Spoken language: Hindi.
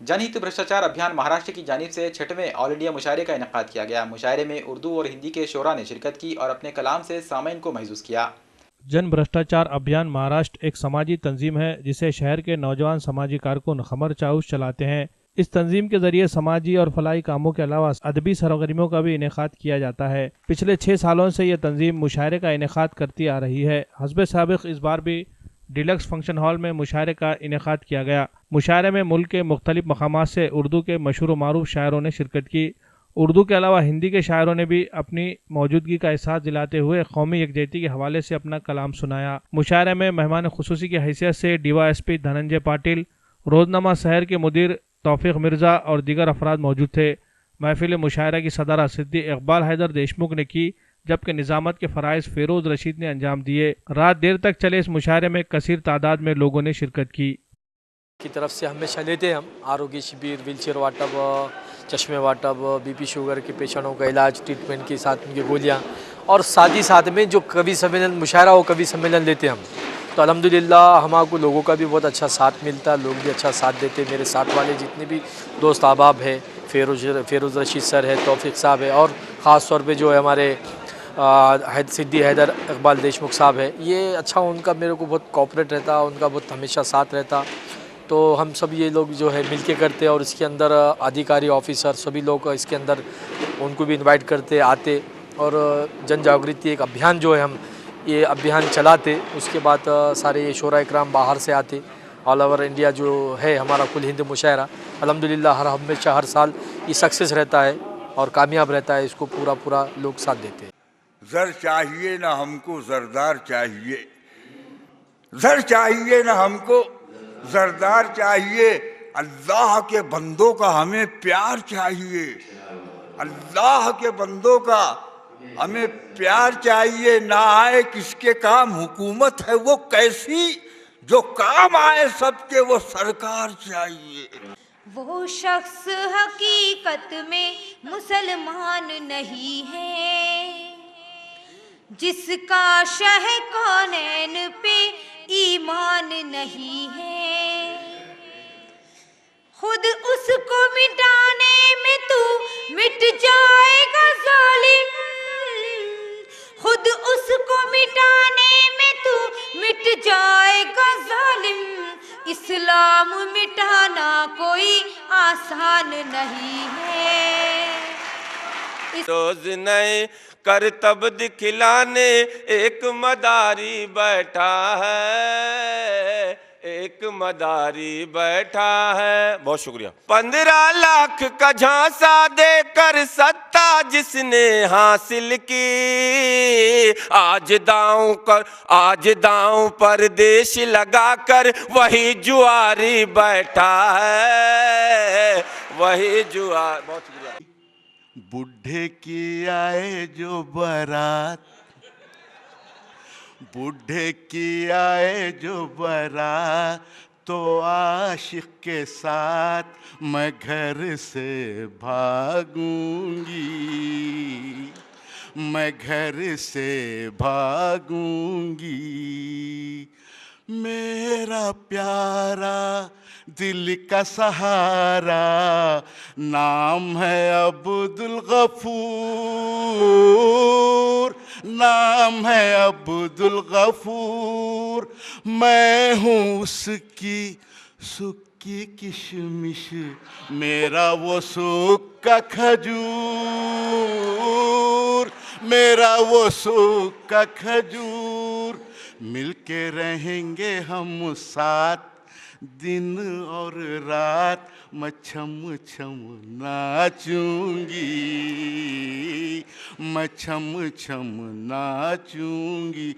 जनहित भ्रष्टाचार अभियान महाराष्ट्र की जानिब से 6वें ऑल इंडिया मुशायरे का इनेकाद किया गया। मुशायरे में उर्दू और हिंदी के शोरा ने शिरकत की और अपने कलाम से सामीन को महसूस किया। जन भ्रष्टाचार अभियान महाराष्ट्र एक समाजी तंजीम है जिसे शहर के नौजवान समाजी कारकुन खमर चाउश चलाते हैं। इस तंजीम के जरिए समाजी और फलाही कामों के अलावा अदबी सरगर्मियों का भी इनेकाद किया जाता है। पिछले 6 सालों से यह तंजीम मुशायरे का इनेकाद करती आ रही है। हस्बे साबिक इस बार भी डिलक्स फंक्शन हॉल में मुशायरे का इनेकाद किया गया। मुशायरे में मुल्क के मुख्तलिफ मकामात से उर्दू के मशहूर मारूफ शायरों ने शिरकत की। उर्दू के अलावा हिंदी के शायरों ने भी अपनी मौजूदगी का एहसास दिलाते हुए कौमी यकजहती के हवाले से अपना कलाम सुनाया। मुशायरे में मेहमान खुसूसी की हैसियत से DYSP धनंजय पाटिल, रोजनामा शहर के मुदीर तौफीक मिर्ज़ा और दीगर अफराद मौजूद थे। महफिल मुशायरा की सदारत सिद्दी इकबाल हैदर देशमुख ने की, जबकि निज़ामत के फ़राइज़ फ़िरोज़ रशीद ने अंजाम दिए। रात देर तक चले इस मुशायरे में कसीर तादाद में लोगों ने शिरकत की तरफ से हमेशा लेते हम आरोग्य शिविर, व्हीलचेयर वाटप, चश्मे वाटप, BP शुगर के पेशेंटों का इलाज, ट्रीटमेंट के साथ उनकी गोलियाँ, और साथ ही साथ में जो कवि सम्मेलन मुशायरा हो कवि सम्मेलन लेते हम, तो अल्हम्दुलिल्लाह हमारे लोगों का भी बहुत अच्छा साथ मिलता है, लोग भी अच्छा साथ देते। मेरे साथ वाले जितने भी दोस्त अहबाब है, फ़िरोज़ रशीद सर है, तौफीक साहब है, और ख़ास तौर पे जो है हमारे सिद्दी हैदर इकबाल देशमुख साहब है, ये अच्छा उनका मेरे को बहुत कोऑपरेट रहता, उनका बहुत हमेशा साथ रहता। तो हम सब ये लोग जो है मिलके करते हैं, और इसके अंदर अधिकारी ऑफिसर सभी लोग इसके अंदर उनको भी इनवाइट करते आते, और जन जागृति एक अभियान जो है हम ये अभियान चलाते। उसके बाद सारे ये शोरा इकराम बाहर से आते। ऑल ओवर इंडिया जो है हमारा कुल हिंद मुशायरा अल्हम्दुलिल्लाह हमेशा हर साल ये सक्सेस रहता है और कामयाब रहता है। इसको पूरा लोग साथ देते हैं। ज़र चाहिए ना हमको ज़रदार चाहिए, ज़र चाहिए ना हमको ज़रदार चाहिए, अल्लाह के बंदों का हमें प्यार चाहिए, अल्लाह के बंदों का हमें प्यार चाहिए। ना आए किसके काम हुकूमत है वो कैसी, जो काम आए सबके वो सरकार चाहिए। वो शख्स हकीकत में मुसलमान नहीं है, जिसका शह कौनैन पे ईमान नहीं है। खुद उसको मिटाने में तू मिट जाएगा जालिम, खुद उसको मिटाने में तू मिट जाएगा जालिम। इस्लाम मिटाना कोई आसान नहीं है। रोज नए करतब दिखलाने एक मदारी बैठा है, एक मदारी बैठा है। बहुत शुक्रिया। 15 लाख का झांसा देकर सत्ता जिसने हासिल की, आज दांव पर देश लगाकर वही जुआरी बैठा है, वही जुआर। बहुत शुक्रिया। बुढ़े की आए जो बारात, बुढ़े की आए जो बारात, तो आशिक के साथ मैं घर से भागूंगी, मैं घर से भागूंगी। मेरा प्यारा दिल का सहारा नाम है अब्दुल गफूर, नाम है अब्दुल गफूर। मैं हूँ उसकी सुक्की किशमिश, मेरा वो सूखा खजूर, मेरा वो सूखा खजूर। मिलके रहेंगे हम साथ दिन और रात, मैं छम छम नाचूंगी, मैं छम छम नाचूंगी।